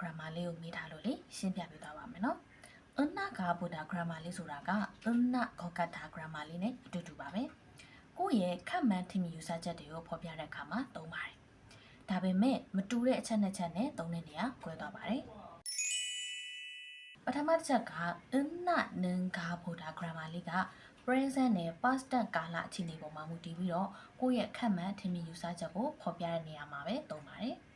grammar လေးကိုမိထားလို့လေရှင်းပြပေးသွားပါမယ်နော်။은나 가보다 grammar လေးဆိုတာက은나 거같아 grammar လေးနဲ့အတူတူပါပဲ။ကိုယ့်ရဲ့ခန့်မှန်းထင်မြင်ယူဆချက်တွေကိုဖော်ပြတဲ့အခါမှာသုံးပါတယ်။ဒါပေမဲ့မတူတဲ့အချက်နှစ်ချက်နဲ့သုံးတဲ့နေရာကွဲသွားပါတယ်။ပထမတစ်ချက်က은나 는 가보다 grammar လေးက present နဲ့ past tense ကာလအခြေအနေပေါ်မှာမူတည်ပြီးတော့ကိုယ့်ရဲ့ခန့်မှန်းထင်မြင်ယူဆချက်ကိုဖော်ပြတဲ့နေရာမှာပဲသုံးပါတယ်။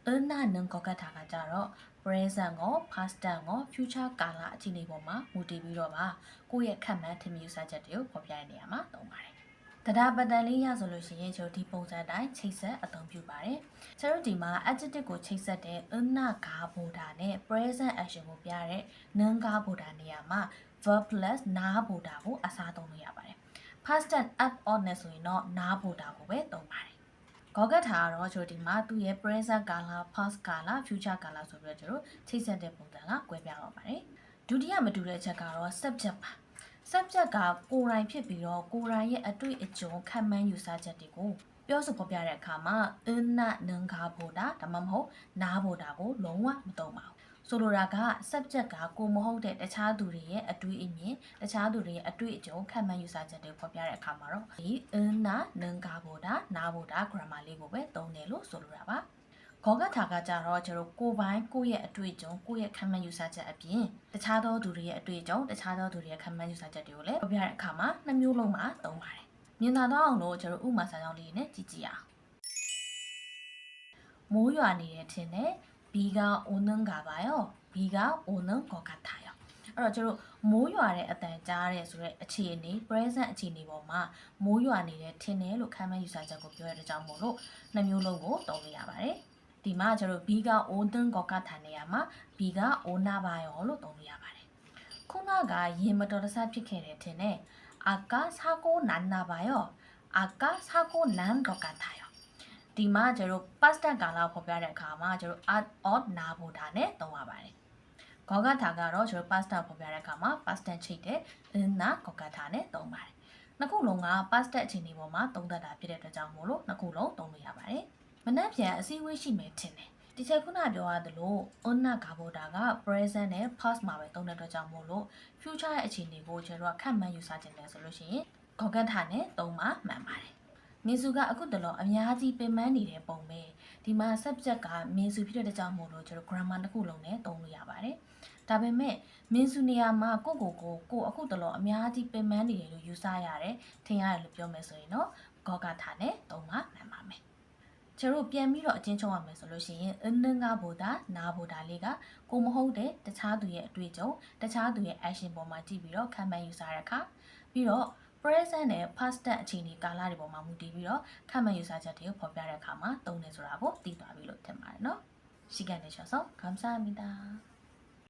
은나 는 거같아ကကြတော့ present ကို past tense ကို future ကာလအခြေအနေပေါ်မှာမူတည်ပြီးတော့ပါကိုယ့်ရဲ့ခန့်မှန်းထင်မြင်ယူဆချက်တွေကိုဖော်ပြတဲ့နေရာမှာသုံးပါတယ်။တရားပတ်တန်လေးရဆိုလို့ရှိရင်ကျွန်တော်ဒီပုံစံတိုင်းချိတ်ဆက်အသုံးပြုပါတယ်။ကျွန်တော်ဒီမှာ adjective ကိုချိတ်ဆက်တဲ့은나 가보다နဲ့ present action ကိုပြတဲ့는 가보다နေရာမှာverb plus 나보다ကိုအစားသုံးလို့ရပါတယ်။ past tense add on နဲ့ဆိုရင်တော့ 나보다ကိုပဲသုံးပါတယ်။ကောကထာကတော့ကျွန်တော်ဒီမှာသူ့ရဲ့ present ကာလ past ကာလ future ကာလဆိုပြီးတော့ကျွန်တော်ချိတ်ဆက်တဲ့ပုံစံကကွဲပြားတော့ပါတယ်။ဒုတိယမတူတဲ့ချက်ကတော့ subject ပါ။ subject ကကိုယ်တိုင်ဖြစ်ပြီးတော့ကိုယ်တိုင်ရဲ့အတွေ့အကြုံခံမှန်းယူဆချက်တွေကိုပြောဆိုဖော်ပြတဲ့အခါမှာ은나 는 가보다ဒါမှမဟုတ်나보다ကိုလုံးဝမသုံးပါဘူး။ဆိုလိုတာက subject ကကိုမဟုတ်တဲ့တခြားသူတွေရဲ့အတွေ့အမြင်တခြားသူတွေရဲ့အတွေ့အကြုံခံမှန်းယူဆချက်တွေဖော်ပြတဲ့အခါမှာတော့ဒီ은나 는 가보다 나보다 grammar လေးကိုပဲသုံးတယ်လို့ဆိုလိုတာပါ။ခေါကထာကကြတော့ကျွန်တော်ကိုယ်ပိုင်ကိုယ့်ရဲ့အတွေ့အကြုံကိုယ့်ရဲ့ခံမှန်းယူဆချက်အပြင်တခြားသောသူတွေရဲ့အတွေ့အကြုံတခြားသောသူတွေရဲ့ခံမှန်းယူဆချက်တွေကိုလည်းဖော်ပြတဲ့အခါမှာနှစ်မျိုးလုံးမှာသုံးပါတယ်။မြင်သာတော့အောင်လို့ကျွန်တော်ဥပမာစာကြောင်းလေးနဲ့ကြည့်ကြည့်အောင်။မိုးရွာနေတဲ့ထင်နဲ့비가 오는가 봐요. 비가 오는 것 같아요. အဲ့တော့ကျွန်တော်မိုးရွာတဲ့အတန်ကြားရဲဆိုတဲ့အခြေအနေ present အခြေအနေပေါ်မှာမိုးရွာနေတဲ့ထင်တယ်လို့ခံမှန်းယူဆချက်ကိုပြောရတဲ့ကြောင့်မို့လို့နှစ်မျိုးလုံးကိုသုံးလို့ရပါတယ်။ဒီမှာကျွန်တော်비가 오는 것 같아နေရာမှာ비가 오나 봐요လို့သုံးလို့ရပါတယ်။ခုနကရေမတော်တဆဖြစ်ခဲ့တဲ့ထင်နဲ့아까 사고 났나 봐요. 아까 사고 난 것 같아요. ဒီမှာကျတော့ past tense ကာလဖော်ပြတဲ့အခါမှာကျတော့ add on 나보다နဲ့သုံးရပါတယ်။ကောကထာကတော့ကျတော့ past tense ဖော်ပြတဲ့အခါမှာ past tense ချိတ်တဲ့은나ကောကထာနဲ့သုံးပါတယ်။နှစ်ခုလုံးက past tense အခြေအနေပေါ်မှာသုံးတတ်တာဖြစ်တဲ့အတွက်ကြောင့်မို့လို့နှစ်ခုလုံးသုံးလို့ရပါတယ်။မနက်ဖြန်အစည်းအဝေးရှိမယ်ထင်တယ်။ဒီချက်ခုနပြောရသလို 은나 가보다က present နဲ့ past မှာပဲသုံးတဲ့အတွက်ကြောင့်မို့လို့ future ရဲ့အခြေအနေကိုကျတော့ခန့်မှန်းယူဆခြင်းတယ်ဆိုလို့ရှိရင်ကောကထာနဲ့သုံးမှမှန်ပါတယ်။မင်းစုကအခုတလောအများကြီးပင်ပန်းနေတဲ့ပုံပဲဒီမှာ subject ကမင်းစုဖြစ်တဲ့ကြောင့်မို့လို့ကျွန်တော် grammar တစ်ခုလုံးနဲ့သုံးလို့ရပါတယ်ဒါပေမဲ့မင်းစုနေရာမှာကိုအခုတလောအများကြီးပင်ပန်းနေတယ်လို့ယူဆရတယ်ထင်ရတယ်လို့ပြောမယ်ဆိုရင်တော့ကောကထာနဲ့သုံးမှမှန်ပါမယ်ကျွန်တော်ပြန်ပြီးတော့အချင်းချုပ်ရမယ်ဆိုလို့ရှိရင်은는 가보다 나보다လေးကကိုမဟုတ်တဲ့တခြားသူရဲ့အတွေ့အကြုံတခြားသူရဲ့ action ပေါ်မှာကြည့်ပြီးတော့ခံမှန်းယူဆရတဲ့အခါပြီးတော့present နဲ့ past tense အခြေအနေကာလတွေပေါ်မှာမူတည်ပြီးတော့ခန့်မှန်းယူဆချက်တွေကိုဖော်ပြတဲ့အခါမှာသုံးတယ်ဆိုတာကိုသိသွားပြီလို့ထင်ပါတယ်နော်။ရှိကနေချောဆောင်감사합니다